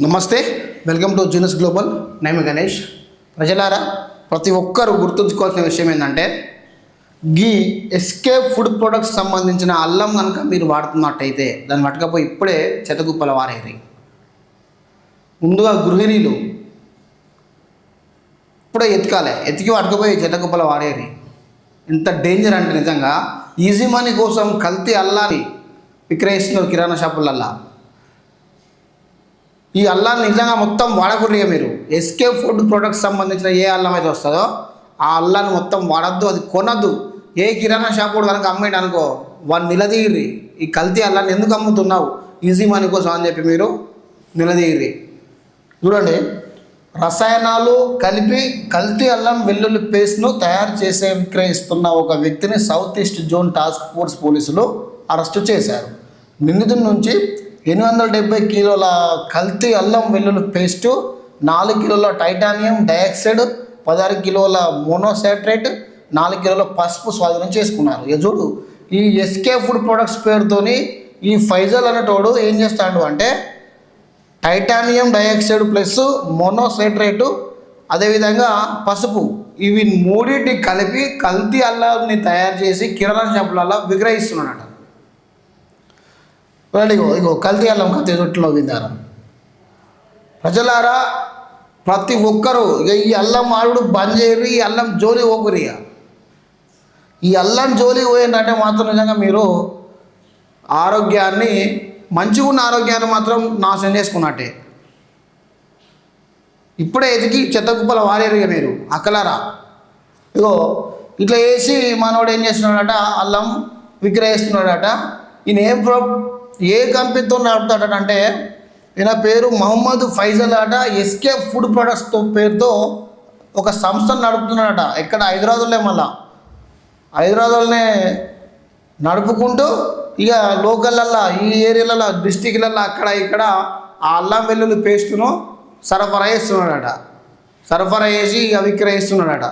నమస్తే, welcome to genus global. నేను గణేష్. ప్రజలారా, ప్రతి ఒక్కరు గుర్తుంచుకోవాల్సిన విషయం ఏంటంటే, గీ ఎస్కేప్ ఫుడ్ ప్రొడక్ట్స్ సంబంధించిన అల్లం కనుక మీరు వాడుతున్నట్టయితే దాన్ని పట్టుకపోయి ఇప్పుడే చెత్తగుప్పల వారేరి. ముందుగా గృహిణీలు ఇప్పుడే ఎతికి పట్టుకుపోయి చెత్తగుప్పల వారేరి. ఎంత డేంజర్ అంటే నిజంగా ఈజీ మనీ కోసం కల్తీ అల్లాన్ని విక్రయిస్తున్నారు కిరాణా షాపులల్లా. ఈ అల్లాన్ని నిజంగా మొత్తం వాడకూడదు. మీరు ఎస్కేప్ ఫుడ్ ప్రొడక్ట్స్ సంబంధించిన ఏ అల్లం అయితే వస్తుందో ఆ అల్లాన్ని మొత్తం వాడద్దు, అది కొనద్దు. ఏ కిరాణా షాపు కనుక అమ్మేయండి అనుకో, వాళ్ళు నిలదీయిర్రి, ఈ కల్తీ అల్లాన్ని ఎందుకు అమ్ముతున్నావు ఈజీ మనీ కోసం అని చెప్పి మీరు నిలదీయిర్రి. చూడండి, రసాయనాలు కలిపి కల్తీ అల్లం వెల్లుల్లి పేస్ట్ను తయారు చేసే విక్రయిస్తున్న ఒక వ్యక్తిని south east zone task force పోలీసులు అరెస్టు చేశారు. నిందితుడి నుంచి 870 కిలోల కల్తీ అల్లం వెల్లుల్లి పేస్టు, 4 కిలోల టైటానియం డయాక్సైడ్, 16 కిలోల మోనోసాట్రేట్, 4 కిలోల పసుపు స్వాధీనం చేసుకున్నారు. ఇక చూడు, ఈ ఎస్కేప్ ఫుడ్ ప్రొడక్ట్స్ పేరుతోని ఈ ఫైజల్ అనేటోడు ఏం చేస్తాడు అంటే, టైటానియం డయాక్సైడ్ ప్లస్ మోనోసాట్రేటు అదేవిధంగా పసుపు, ఇవి మూడింటి కలిపి కల్తీ అల్లాన్ని తయారు చేసి కిరాణా షాపులలో విక్రయిస్తున్నాడట. ఇగో కల్తీ అల్లం కత్తి రొట్టెలో విందారా. ప్రజలారా, ప్రతి ఒక్కరూ ఇక ఈ అల్లం ఆడుడు బంద్ చేయరు, ఈ అల్లం జోలి పోకురి. ఈ అల్లం జోలి పోయిందంటే మాత్రం నిజంగా మీరు ఆరోగ్యాన్ని, మంచిగా ఉన్న ఆరోగ్యాన్ని మాత్రం నాశనం చేసుకున్నట్టే. ఇప్పుడే ఎదిగి చెత్తకుప్పల వారేరుగా మీరు అక్కలారా. ఇగో ఇట్లా వేసి మనోడు ఏం చేస్తున్నాడట, అల్లం విక్రయిస్తున్నాడట. ఈయన ఏ కంపెనీతో నడుపుతాడటంటే, ఈయన పేరు మహమ్మద్ ఫైజల్ అట. ఎస్కేప్ ఫుడ్ ప్రొడక్ట్స్తో పేరుతో ఒక సంస్థను నడుపుతున్నాడట. ఇక్కడ హైదరాబాద్లో, మళ్ళా హైదరాబాద్లోనే నడుపుకుంటూ ఇక లోకల్లల్లో, ఈ ఏరియాలలో, డిస్టిక్లలో అక్కడ ఇక్కడ ఆ అల్లం వెల్లుల్లి పేస్టును సరఫరా చేస్తున్నాడట. సరఫరా చేసి ఇక విక్రయిస్తున్నాడట.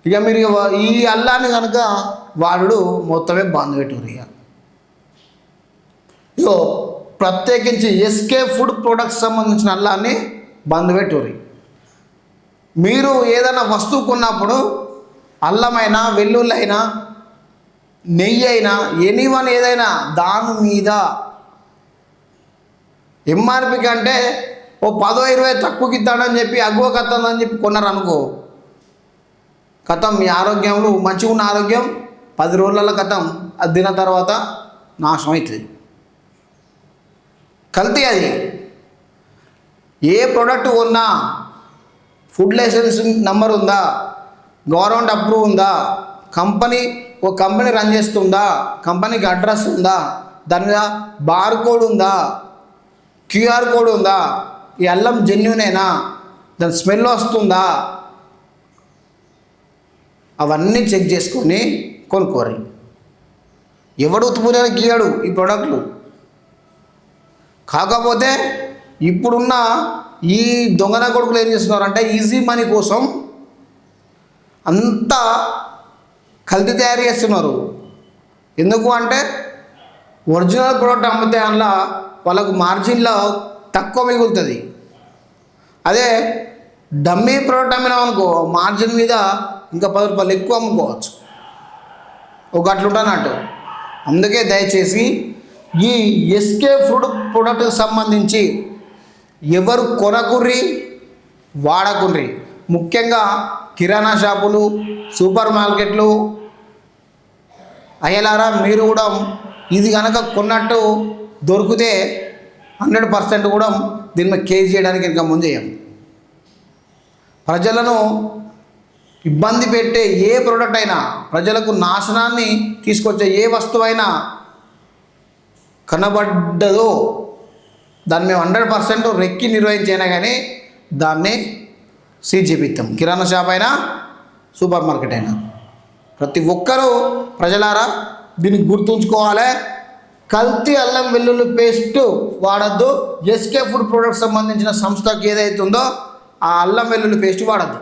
ఇక మీరు ఈ అల్లాన్ని కనుక వాడు మొత్తమే బంద్ పెట్టుర్రు. ఇగో ప్రత్యేకించి ఎస్కేప్ ఫుడ్ ప్రొడక్ట్స్ సంబంధించిన అల్లాన్ని బంద్ పెట్టుర్రి. మీరు ఏదైనా వస్తువు కొన్నప్పుడు అల్లమైనా, వెల్లుల్లైనా, నెయ్యి అయినా, ఎనీవన్ ఏదైనా దాని మీద ఎంఆర్పి కంటే ఓ 10-20 తక్కువకి ఇస్తాడని చెప్పి అగ్గువ కత్తందని చెప్పి కొన్నారనుకో, కథం మీ ఆరోగ్యంలో మంచిగా ఉన్న ఆరోగ్యం 10 రోజుల కథం, అది తిన్న తర్వాత నాశనం అవుతుంది. కల్తీ అది. ఏ ప్రోడక్ట్ కొన్నా ఫుడ్ లైసెన్స్ నెంబర్ ఉందా, గవర్నమెంట్ అప్రూవ్ ఉందా, ఒక కంపెనీ రన్ చేస్తుందా, కంపెనీకి అడ్రస్ ఉందా, దాని మీద బార్ కోడ్ ఉందా, క్యూఆర్ కోడ్ ఉందా, ఈ అల్లం జెన్యూనేనా, దాని స్మెల్ వస్తుందా, అవన్నీ చెక్ చేసుకొని కొనుక్కోరు. ఎవడు ఉత్పూర్యానికి గీయడు ఈ ప్రోడక్ట్లు. కాకపోతే ఇప్పుడున్న ఈ దొంగన కొడుకులు ఏం చేస్తున్నారంటే, ఈజీ మనీ కోసం అంతా కల్తీ తయారు చేస్తున్నారు. ఎందుకు అంటే, ఒరిజినల్ ప్రోడక్ట్ అమ్మితే అందులో వాళ్ళకు మార్జిన్లో తక్కువ మిగులుతుంది. అదే డమ్మీ ప్రోడక్ట్ అమ్మినామనుకో, మార్జిన్ మీద ఇంకా 10 రూపాయలు ఎక్కువ అమ్ముకోవచ్చు. ఒక అట్లుంటానట్టు. అందుకే దయచేసి ఈ ఎస్కేప్ ఫుడ్ ప్రొడక్ట్కి సంబంధించి ఎవరు కొనకుర్రి, వాడకుర్రి. ముఖ్యంగా కిరాణా షాపులు, సూపర్ మార్కెట్లు, అయ్యలారా, మీరు కూడా ఇది కనుక కొన్నట్టు దొరికితే 100% కూడా దీని మీద కేసు చేయడానికి ఇంకా ముందు చేయం. ప్రజలను ఇబ్బంది పెట్టే ఏ ప్రోడక్ట్ అయినా, ప్రజలకు నాశనాన్ని తీసుకొచ్చే ఏ వస్తువైనా కనబడ్డదో దాన్ని మేము 100% రెక్కి నిర్వహించైనా కానీ దాన్ని సీజ్ చేపిస్తాం. కిరాణా షాప్ అయినా, సూపర్ మార్కెట్ అయినా. ప్రతి ఒక్కరూ ప్రజలారా దీన్ని గుర్తుంచుకోవాలి. కల్తీ అల్లం వెల్లుల్లి పేస్ట్ వాడద్దు. ఎస్కేప్ ఫుడ్ ప్రొడక్ట్స్ సంబంధించిన సంస్థకి ఏదైతే ఉందో ఆ అల్లం వెల్లుల్లి పేస్ట్ వాడద్దు.